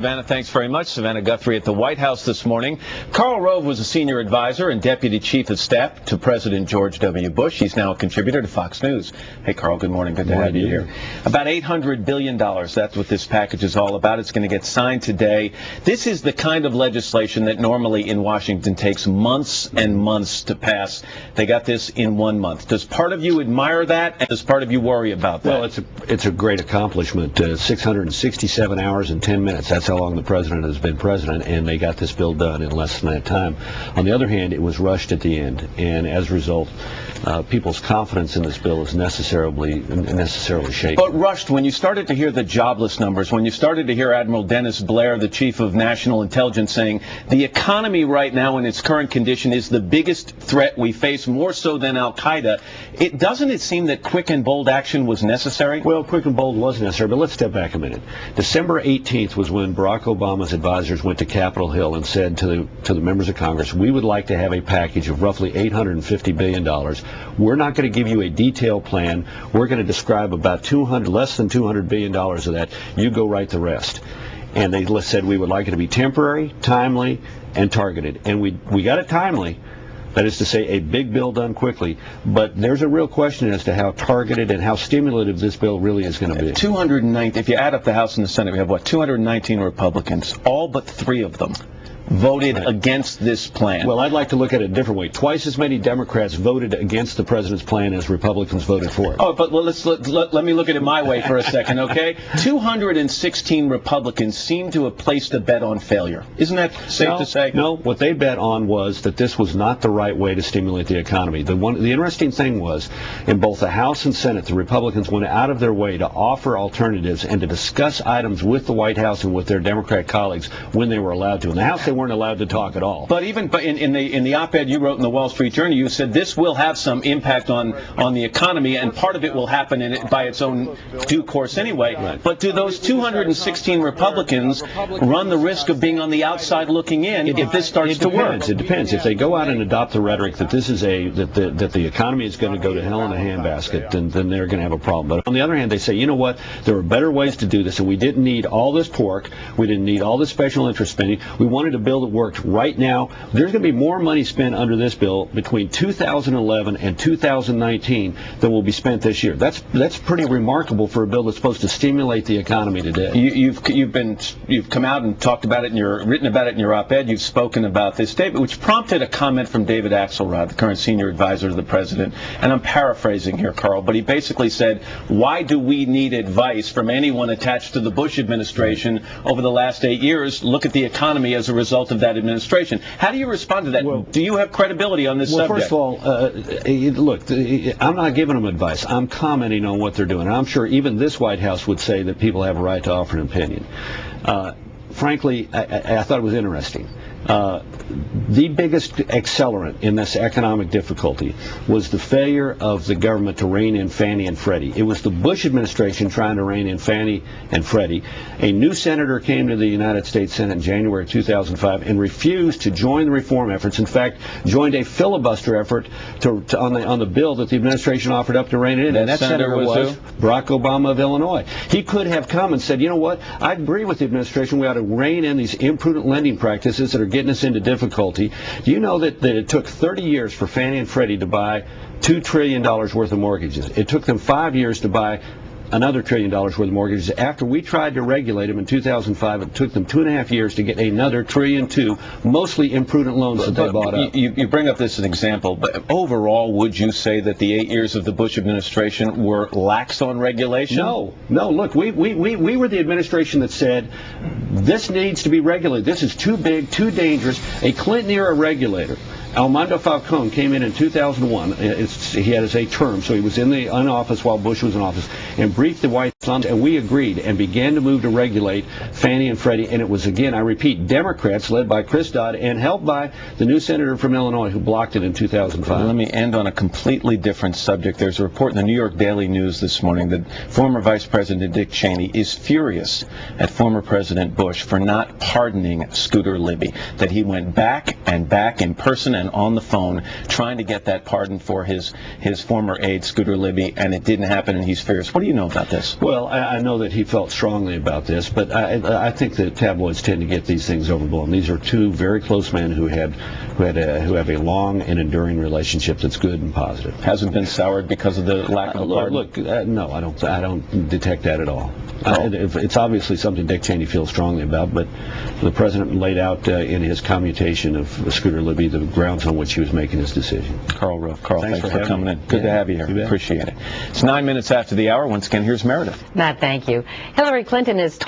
Savannah, thanks very much. Savannah Guthrie at the White House this morning. KarlRove was a senior advisor and deputy chief of staff to President George W. Bush. He's now a contributor to Fox News. Hey, Karl, good morning. Good to have you here. About $800 billion. That's what this package is all about. It's going to get signed today. This is the kind of legislation that normally in Washington takes months and months to pass. They got this in 1 month. Does part of you admire that, and does part of you worry about that? Well, it's a great accomplishment. 667 hours and 10 minutes. That's how long the president has been president, and they got this bill done in less than that time. On the other hand, it was rushed at the end, and as a result, people's confidence in this bill is necessarily shaken. But rushed, when you started to hear the jobless numbers, when you started to hear Admiral Dennis Blair, the chief of national intelligence, saying the economy right now in its current condition is the biggest threat we face, more so than Al-Qaeda, doesn't it seem that quick and bold action was necessary? Well, quick and bold was necessary, but let's step back a minute. December 18th was when Barack Obama's advisors went to Capitol Hill and said to the members of Congress, we would like to have a package of roughly $850 billion. We're not going to give you a detailed plan. We're going to describe about less than $200 billion of that. You go write the rest. And they said we would like it to be temporary, timely, and targeted. And we got it timely. That is to say, a big bill done quickly. But there's a real question as to how targeted and how stimulative this bill really is going to be. 209, if you add up the House and the Senate, we have, 219 Republicans. All but 3 of them voted against this plan. Well, I'd like to look at it a different way. Twice as many Democrats voted against the president's plan as Republicans voted for it. Oh, but let me look at it my way for a second, okay? 216 Republicans seem to have placed a bet on failure. Isn't that safe to say? No, what they bet on was that this was not the right way to stimulate the economy. The interesting thing was, in both the House and Senate, the Republicans went out of their way to offer alternatives and to discuss items with the White House and with their Democrat colleagues when they were allowed to. In the House, they weren't allowed to talk at all. But in the op-ed you wrote in the Wall Street Journal, you said this will have some impact on the economy, and part of it will happen by its own due course anyway. Right. But do those 216 Republicans run the risk of being on the outside looking in if this starts to work? It depends. If they go out and adopt the rhetoric that this is that the economy is going to go to hell in a handbasket, then they're going to have a problem. But on the other hand, they say, you know what? There are better ways to do this, and we didn't need all this pork. We didn't need all this special interest spending. We wanted a bill that worked right now. There's going to be more money spent under this bill between 2011 and 2019 than will be spent this year. That's pretty remarkable for a bill that's supposed to stimulate the economy today. You've come out and talked about it, and written about it in your op-ed. You've spoken about this statement, which prompted a comment from David Axelrod, the current senior advisor to the president. And I'm paraphrasing here, Karl, but he basically said, "Why do we need advice from anyone attached to the Bush administration over the last 8 years? Look at the economy as a result of that administration." How do you respond to that? Well, do you have credibility on this subject? Well, first of all, look, I'm not giving them advice. I'm commenting on what they're doing. And I'm sure even this White House would say that people have a right to offer an opinion. Frankly, I thought it was interesting. The biggest accelerant in this economic difficulty was the failure of the government to rein in Fannie and Freddie. It was the Bush administration trying to rein in Fannie and Freddie. A new senator came to the United States Senate in January 2005 and refused to join the reform efforts. In fact, joined a filibuster effort on the bill that the administration offered up to rein it in. And that senator was Barack Obama of Illinois. He could have come and said, you know what, I agree with the administration. We ought to rein in these imprudent lending practices that are getting us into difficulty. Do you know that it took 30 years for Fannie and Freddie to buy $2 trillion worth of mortgages? It took them 5 years to buy another $1 trillion worth of mortgages. After we tried to regulate them in 2005, it took them 2.5 years to get another $1.2 trillion, mostly imprudent loans that they bought up. You bring up this as an example, but overall, would you say that the 8 years of the Bush administration were lax on regulation? No. Look, we were the administration that said this needs to be regulated. This is too big, too dangerous. A Clinton-era regulator, Armando Falcone, came in 2001. He had a term, so he was in office while Bush was in office, and briefed the White House, and we agreed and began to move to regulate Fannie and Freddie. And it was, again, I repeat, Democrats led by Chris Dodd and helped by the new senator from Illinois who blocked it in 2005. Let me end on a completely different subject. There's a report in the New York Daily News this morning that former Vice President Dick Cheney is furious at former President Bush for not pardoning Scooter Libby, that he went back and back in person and on the phone trying to get that pardon for his former aide, Scooter Libby, and it didn't happen, and he's furious. What do you know about this? Well, Well, I know that he felt strongly about this, but I think that tabloids tend to get these things overblown. These are two very close men who have a long and enduring relationship that's good and positive. Hasn't been soured because of the lack of a pardon? Look, no, I don't detect that at all. It's obviously something Dick Cheney feels strongly about, but the president laid out in his commutation of Scooter Libby the grounds on which he was making his decision. Karl Rove. Karl, thanks for coming in. Good Yeah, to have you here. Appreciate it. It's 9 minutes after the hour. Once again, here's Meredith. Matt, thank you. Hillary Clinton is